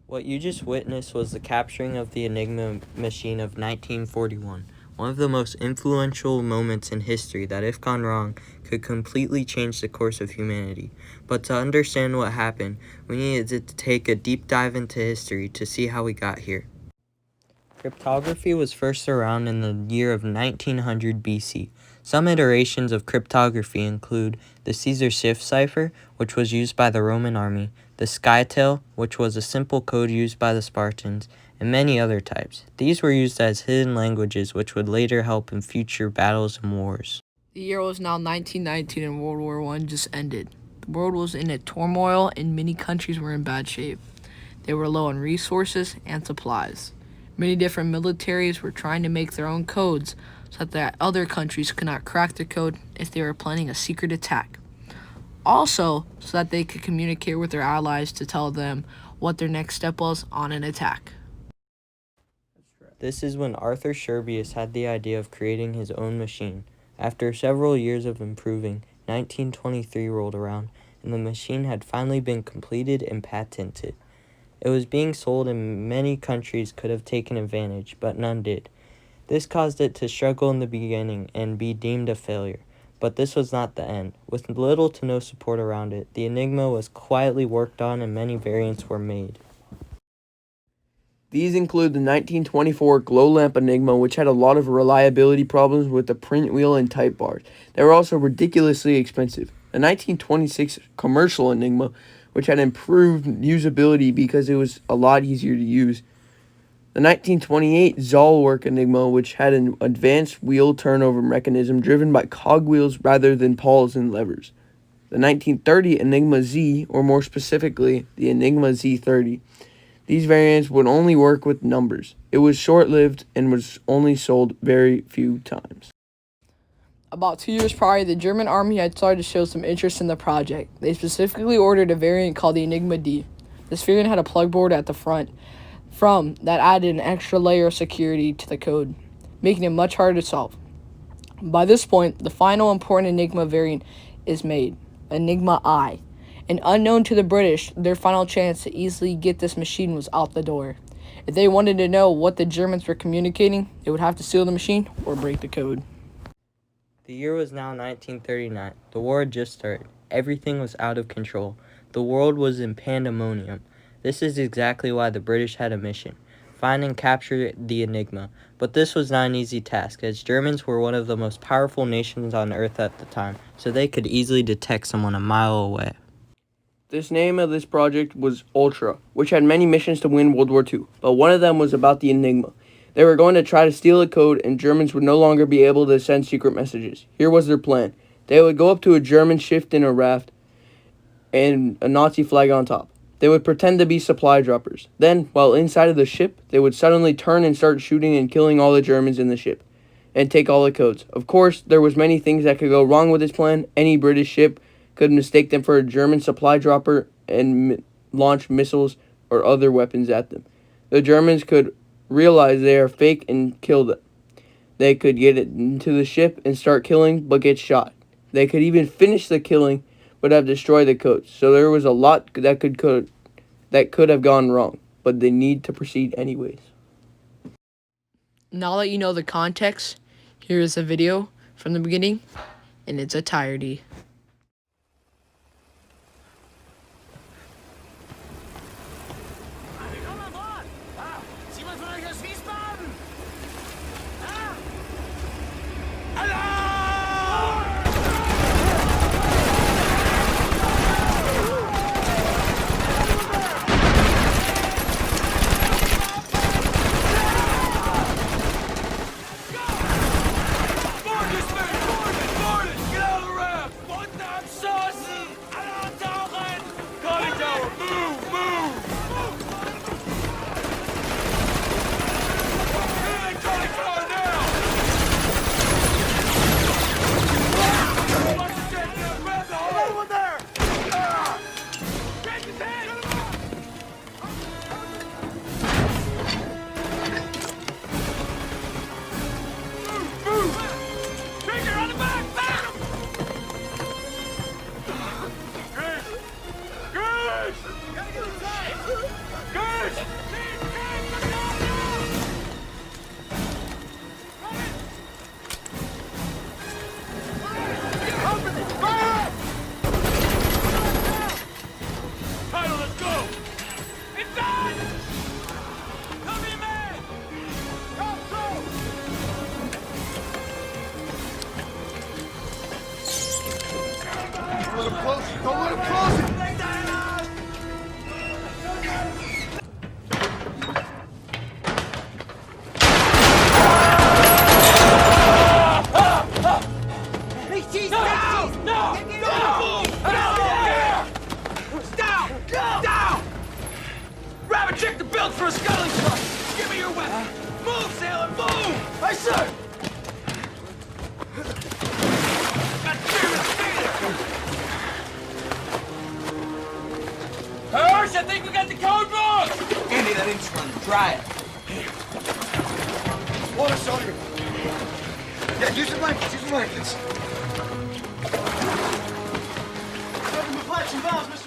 What you just witnessed was the capturing of the Enigma machine of 1941, one of the most influential moments in history that, if gone wrong, could completely change the course of humanity. But to understand what happened, we needed to take a deep dive into history to see how we got here. Cryptography was first around in the year of 1900 BC. Some iterations of cryptography include the Caesar shift cipher, which was used by the Roman army, the skytail, which was a simple code used by the Spartans, and many other types. These were used as hidden languages, which would later help in future battles and wars. The year was now 1919 and World War I just ended. The world was in a turmoil and many countries were in bad shape. They were low on resources and supplies. Many different militaries were trying to make their own codes so that other countries could not crack the code if they were planning a secret attack. Also, so that they could communicate with their allies to tell them what their next step was on an attack. This is when Arthur Scherbius had the idea of creating his own machine. After several years of improving, 1923 rolled around, and the machine had finally been completed and patented. It was being sold and many countries could have taken advantage, but none did. This caused it to struggle in the beginning and be deemed a failure. But this was not the end. With little to no support around it, the Enigma was quietly worked on and many variants were made. These include the 1924 glow lamp Enigma, which had a lot of reliability problems with the print wheel and type bars. They were also ridiculously expensive. The 1926 commercial Enigma, which had improved usability because it was a lot easier to use. The 1928 Zollwerk Enigma, which had an advanced wheel turnover mechanism driven by cogwheels rather than pawls and levers. The 1930 Enigma Z, or more specifically, the Enigma Z30. These variants would only work with numbers. It was short-lived and was only sold very few times. About 2 years prior, the German army had started to show some interest in the project. They specifically ordered a variant called the Enigma D. This variant had a plug board at the front that added an extra layer of security to the code, making it much harder to solve. By this point, the final important Enigma variant is made, Enigma I. And unknown to the British, their final chance to easily get this machine was out the door. If they wanted to know what the Germans were communicating, they would have to steal the machine or break the code. The year was now 1939. The war had just started. Everything was out of control. The world was in pandemonium. This is exactly why the British had a mission: find and capture the Enigma. But this was not an easy task, as Germans were one of the most powerful nations on Earth at the time, so they could easily detect someone a mile away. This name of this project was Ultra, which had many missions to win World War II, but one of them was about the Enigma. They were going to try to steal a code, and Germans would no longer be able to send secret messages. Here was their plan. They would go up to a German ship in a raft and a Nazi flag on top. They would pretend to be supply droppers. Then, while inside of the ship, they would suddenly turn and start shooting and killing all the Germans in the ship and take all the codes. Of course, there was many things that could go wrong with this plan. Any British ship could mistake them for a German supply dropper and launch missiles or other weapons at them. The Germans could realize they are fake and kill them. They could get into the ship and start killing, but get shot. They could even finish the killing, but have destroyed the codes. So there was a lot that could have gone wrong, but they need to proceed anyways. Now that you know the context, here is a video from the beginning in its entirety. look for a scuttling truck! Give me your weapon! Move, sailor, move! Aye, sir! God damn it, stay there! Hirsch, I think we got the code book! Andy, that ink's running. Try it. Water, soldier. Yeah, use the blankets, use the blankets. Nothing but flashing bombs, Mr.